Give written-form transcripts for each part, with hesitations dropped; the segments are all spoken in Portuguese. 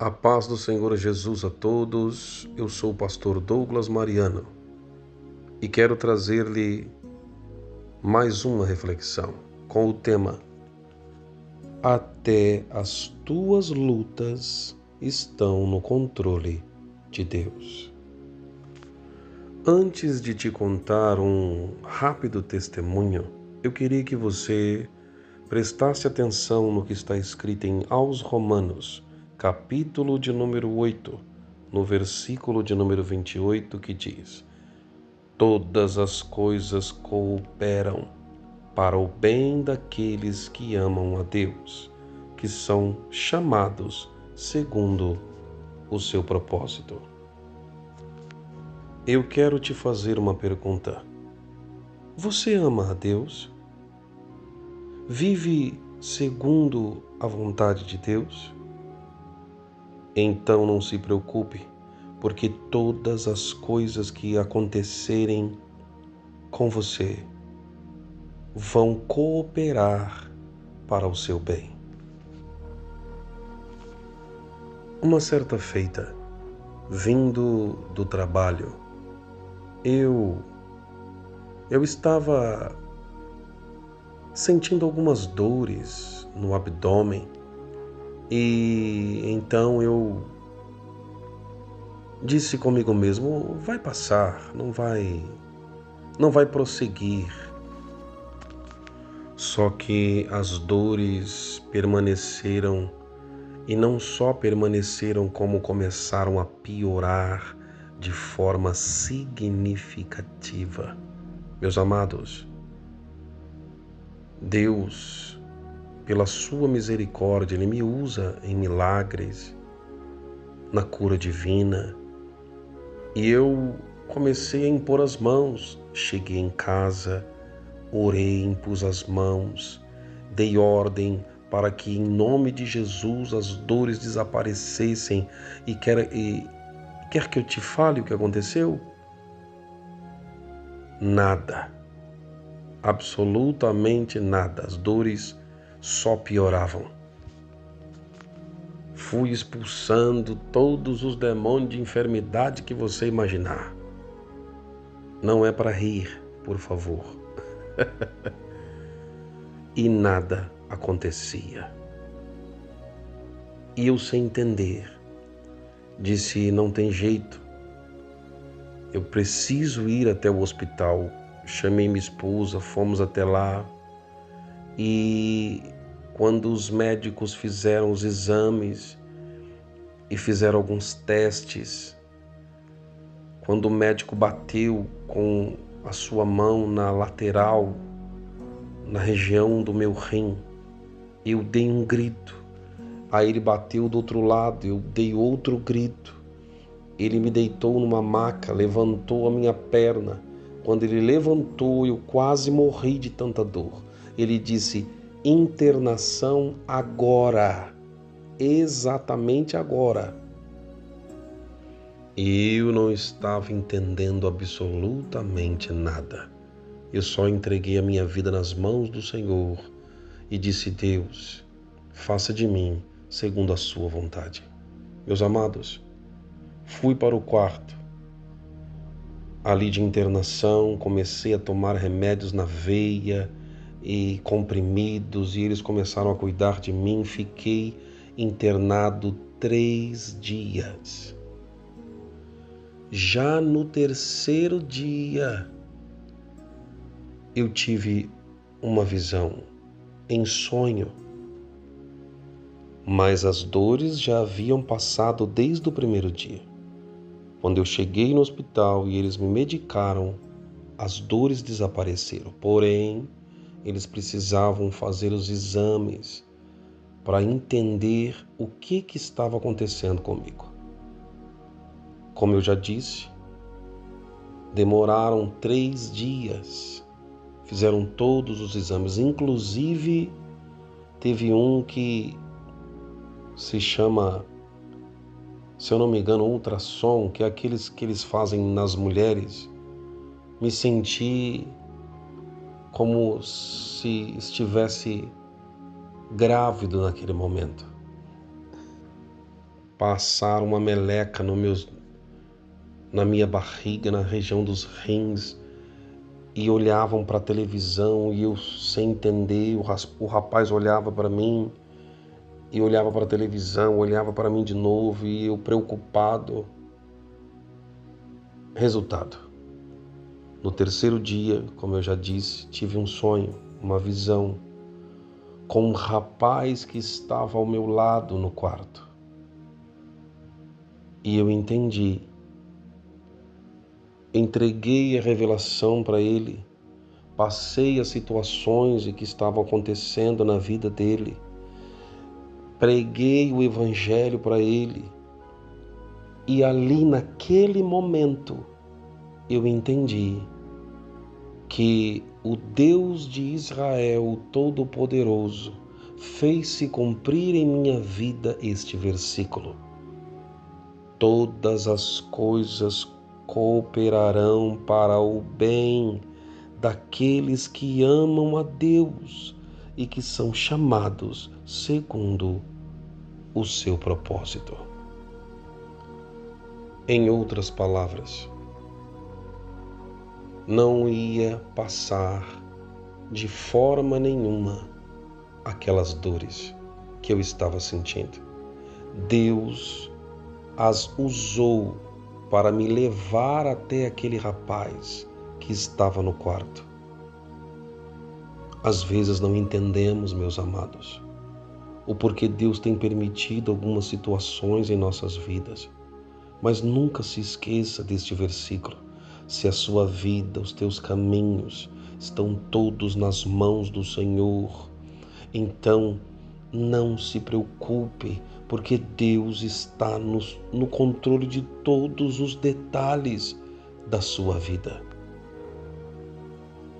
A paz do Senhor Jesus a todos. Eu sou o pastor Douglas Mariano e quero trazer-lhe mais uma reflexão com o tema: Até as tuas lutas estão no controle de Deus. Antes de te contar um rápido testemunho, eu queria que você prestasse atenção no que está escrito em Aos Romanos, capítulo de número 8, no versículo de número 28, que diz: Todas as coisas cooperam para o bem daqueles que amam a Deus, que são chamados segundo o seu propósito. Eu quero te fazer uma pergunta. Você ama a Deus? Vive segundo a vontade de Deus? Então não se preocupe, porque todas as coisas que acontecerem com você vão cooperar para o seu bem. Uma certa feita, vindo do trabalho, eu estava sentindo algumas dores no abdômen e então eu disse comigo mesmo: vai passar, não vai prosseguir. Só que as dores permaneceram, e não só permaneceram, como começaram a piorar de forma significativa. Meus amados, Deus, pela sua misericórdia, Ele me usa em milagres, na cura divina, e eu comecei a impor as mãos. Cheguei em casa, orei, impus as mãos, dei ordem para que em nome de Jesus as dores desaparecessem. E quer que eu te fale o que aconteceu? Nada. Absolutamente nada. As dores só pioravam. Fui expulsando todos os demônios de enfermidade que você imaginar. Não é para rir, por favor. E nada acontecia. E eu, sem entender, disse: não tem jeito, eu preciso ir até o hospital. Chamei minha esposa, fomos até lá, e quando os médicos fizeram os exames e fizeram alguns testes, quando o médico bateu com a sua mão na lateral, na região do meu rim, eu dei um grito. Aí ele bateu do outro lado, eu dei outro grito. Ele me deitou numa maca, levantou a minha perna. Quando ele levantou, eu quase morri de tanta dor. Ele disse: internação agora, exatamente agora. Eu não estava entendendo absolutamente nada. Eu só entreguei a minha vida nas mãos do Senhor e disse: Deus, faça de mim segundo a sua vontade. Meus amados, fui para o quarto, ali de internação, comecei a tomar remédios na veia e comprimidos, e eles começaram a cuidar de mim. Fiquei internado 3 dias. Já no terceiro dia, eu tive uma visão em sonho, mas as dores já haviam passado desde o primeiro dia. Quando eu cheguei no hospital e eles me medicaram, as dores desapareceram. Porém, eles precisavam fazer os exames para entender o que estava acontecendo comigo. Como eu já disse, demoraram 3 dias. Fizeram todos os exames, inclusive teve um que se chama, se eu não me engano, ultrassom, que é aqueles que eles fazem nas mulheres. Me senti como se estivesse grávido naquele momento. passar uma meleca na minha barriga, na região dos rins, e olhavam para a televisão e eu sem entender, o rapaz olhava para mim e olhava para a televisão, olhava para mim de novo e eu preocupado. Resultado: no terceiro dia, como eu já disse, tive um sonho, uma visão, com um rapaz que estava ao meu lado no quarto. E eu entendi. Entreguei a revelação para ele, passei as situações que estavam acontecendo na vida dele, preguei o evangelho para ele, e ali naquele momento eu entendi que o Deus de Israel, o Todo-Poderoso, fez-se cumprir em minha vida este versículo: todas as coisas cooperarão para o bem daqueles que amam a Deus e que são chamados segundo o seu propósito. Em outras palavras, não ia passar de forma nenhuma aquelas dores que eu estava sentindo. Deus as usou para me levar até aquele rapaz que estava no quarto. Às vezes não entendemos, meus amados, o porquê Deus tem permitido algumas situações em nossas vidas. Mas nunca se esqueça deste versículo: se a sua vida, os teus caminhos estão todos nas mãos do Senhor, então não se preocupe, porque Deus está no controle de todos os detalhes da sua vida.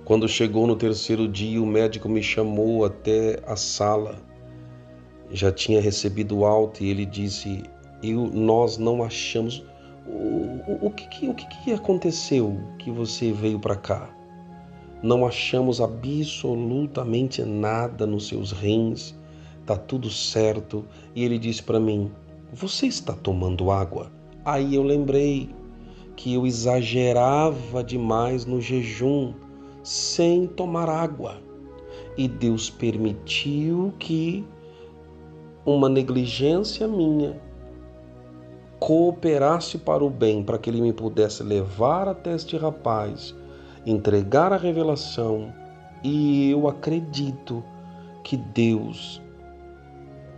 Quando chegou no terceiro dia, o médico me chamou até a sala. Já tinha recebido alta e ele disse: nós não achamos. O que aconteceu que você veio para cá? Não achamos absolutamente nada nos seus rins, tá tudo certo. E ele disse para mim: você está tomando água? Aí eu lembrei que eu exagerava demais no jejum, sem tomar água. E Deus permitiu que uma negligência minha cooperasse para o bem, para que ele me pudesse levar até este rapaz, entregar a revelação. E eu acredito que Deus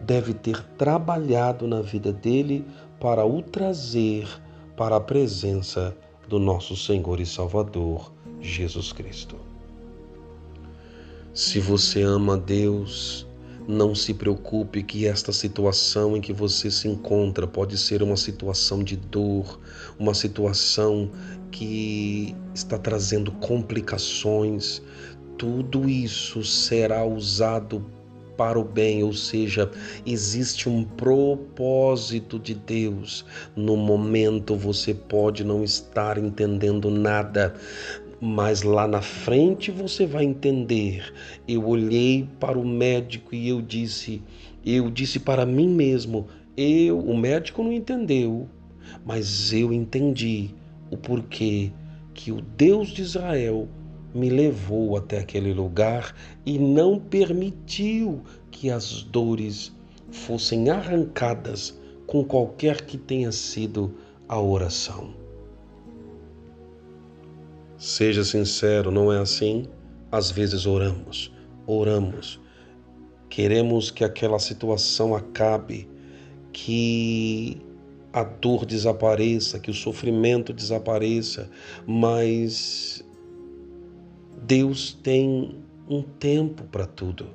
deve ter trabalhado na vida dele para o trazer para a presença do nosso Senhor e Salvador, Jesus Cristo. Se você ama a Deus, não se preocupe que esta situação em que você se encontra pode ser uma situação de dor, uma situação que está trazendo complicações. Tudo isso será usado para o bem, ou seja, existe um propósito de Deus. No momento você pode não estar entendendo nada, mas lá na frente você vai entender. Eu olhei para o médico e eu disse para mim mesmo, o médico não entendeu, mas eu entendi o porquê que o Deus de Israel me levou até aquele lugar e não permitiu que as dores fossem arrancadas com qualquer que tenha sido a oração. Seja sincero, não é assim? Às vezes oramos, queremos que aquela situação acabe, que a dor desapareça, que o sofrimento desapareça, mas Deus tem um tempo para tudo.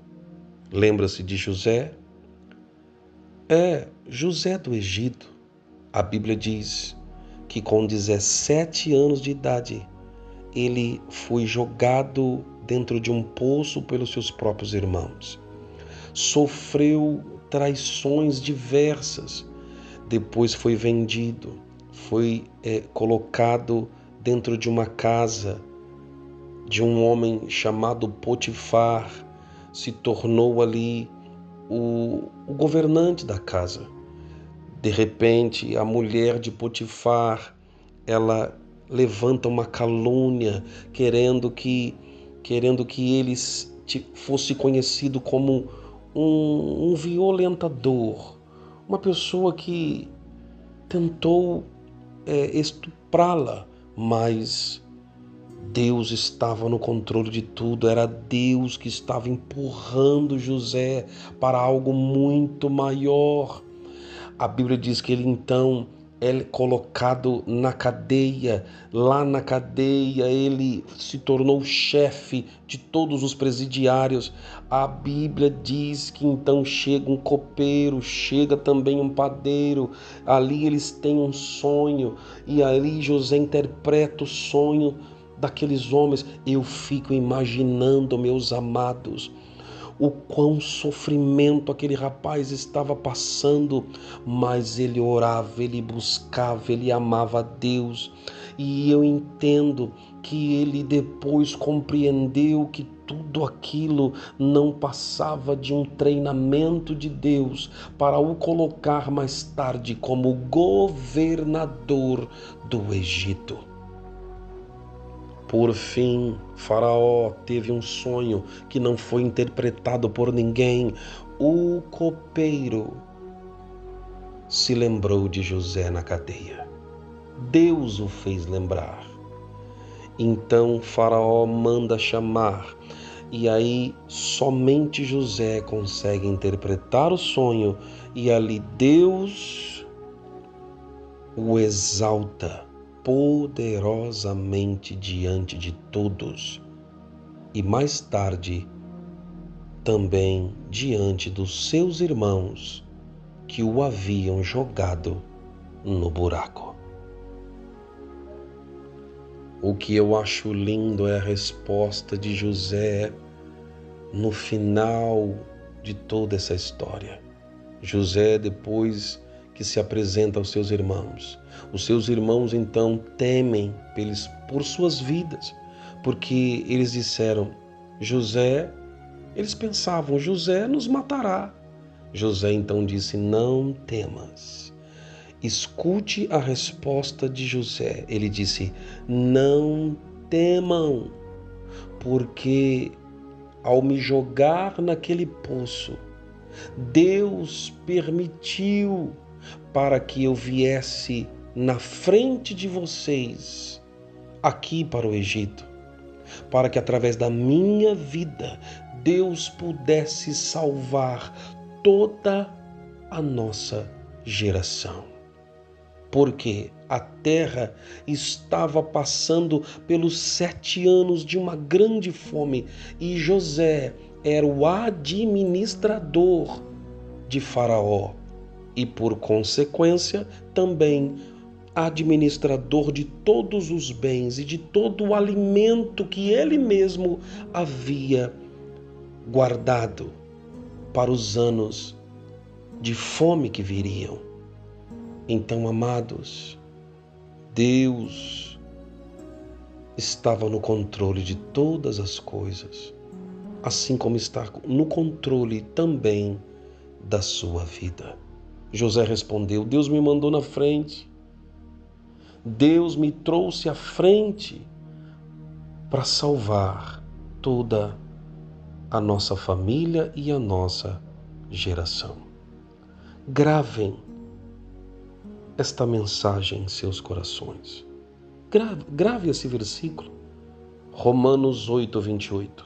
Lembra-se de José? José do Egito. A Bíblia diz que com 17 anos de idade, ele foi jogado dentro de um poço pelos seus próprios irmãos. Sofreu traições diversas. Depois foi vendido, foi colocado dentro de uma casa de um homem chamado Potifar. Se tornou ali o governante da casa. De repente, a mulher de Potifar, ela levanta uma calúnia, querendo que ele fosse conhecido como um violentador, uma pessoa que tentou estuprá-la, mas Deus estava no controle de tudo, era Deus que estava empurrando José para algo muito maior. A Bíblia diz que ele então é colocado na cadeia. Lá na cadeia ele se tornou chefe de todos os presidiários. A Bíblia diz que então chega um copeiro, chega também um padeiro. Ali eles têm um sonho e ali José interpreta o sonho daqueles homens. Eu fico imaginando, meus amados, o quão sofrimento aquele rapaz estava passando, mas ele orava, ele buscava, ele amava a Deus. E eu entendo que ele depois compreendeu que tudo aquilo não passava de um treinamento de Deus para o colocar mais tarde como governador do Egito. Por fim, Faraó teve um sonho que não foi interpretado por ninguém. O copeiro se lembrou de José na cadeia. Deus o fez lembrar. Então Faraó manda chamar, e aí somente José consegue interpretar o sonho, e ali Deus o exalta poderosamente diante de todos e mais tarde também diante dos seus irmãos que o haviam jogado no buraco. O que eu acho lindo é a resposta de José no final de toda essa história. José, depois que se apresenta aos seus irmãos, os seus irmãos então temem por suas vidas, porque eles disseram, eles pensavam, José nos matará. José então disse, não temas. Escute a resposta de José. Ele disse, não temam, porque ao me jogar naquele poço, Deus permitiu para que eu viesse na frente de vocês aqui para o Egito, para que através da minha vida Deus pudesse salvar toda a nossa geração. Porque a terra estava passando pelos 7 anos de uma grande fome e José era o administrador de Faraó e, por consequência, também administrador de todos os bens e de todo o alimento que ele mesmo havia guardado para os anos de fome que viriam. Então, amados, Deus estava no controle de todas as coisas, assim como está no controle também da sua vida. José respondeu, Deus me mandou na frente, Deus me trouxe à frente para salvar toda a nossa família e a nossa geração. Gravem esta mensagem em seus corações. Grave esse versículo. Romanos 8, 28.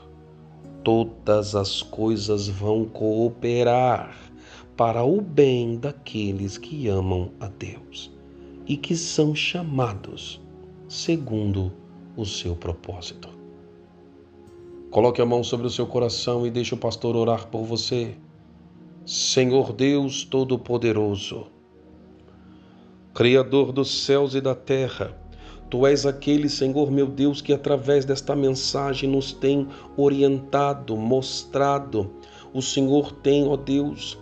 Todas as coisas vão cooperar para o bem daqueles que amam a Deus e que são chamados segundo o seu propósito. Coloque a mão sobre o seu coração e deixe o pastor orar por você. Senhor Deus Todo-Poderoso, Criador dos céus e da terra, Tu és aquele, Senhor meu Deus, que através desta mensagem nos tem orientado, mostrado. O Senhor tem, ó Deus,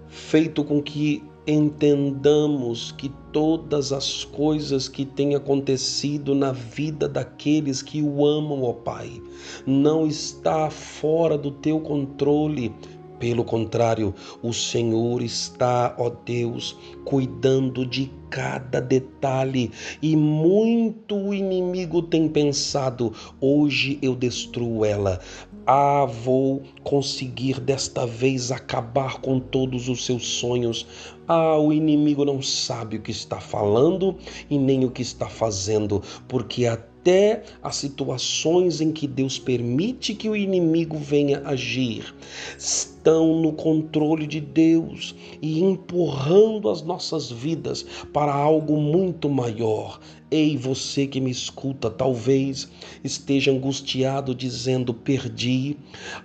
feito com que entendamos que todas as coisas que têm acontecido na vida daqueles que o amam, ó Pai, não está fora do Teu controle. Pelo contrário, o Senhor está, ó Deus, cuidando de cada detalhe e muito o inimigo tem pensado: hoje eu destruo ela. Vou conseguir desta vez acabar com todos os seus sonhos. O inimigo não sabe o que está falando e nem o que está fazendo, porque até as situações em que Deus permite que o inimigo venha agir estão no controle de Deus e empurrando as nossas vidas para algo muito maior. Ei, você que me escuta, talvez esteja angustiado dizendo: perdi,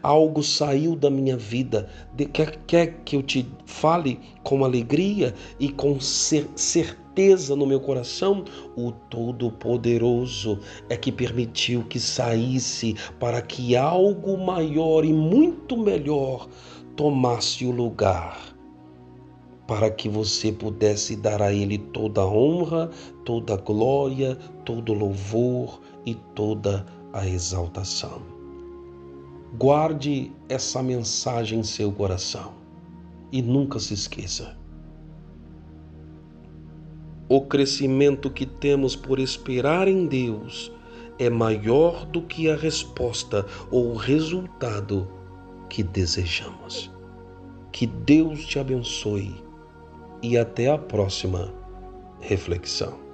algo saiu da minha vida. Quer que eu te fale com alegria e com certeza no meu coração? O Todo-Poderoso é que permitiu que saísse para que algo maior e muito melhor tomasse o lugar, para que você pudesse dar a Ele toda a honra, toda a glória, todo o louvor e toda a exaltação. Guarde essa mensagem em seu coração e nunca se esqueça: o crescimento que temos por esperar em Deus é maior do que a resposta ou o resultado que desejamos. Que Deus te abençoe e até a próxima reflexão.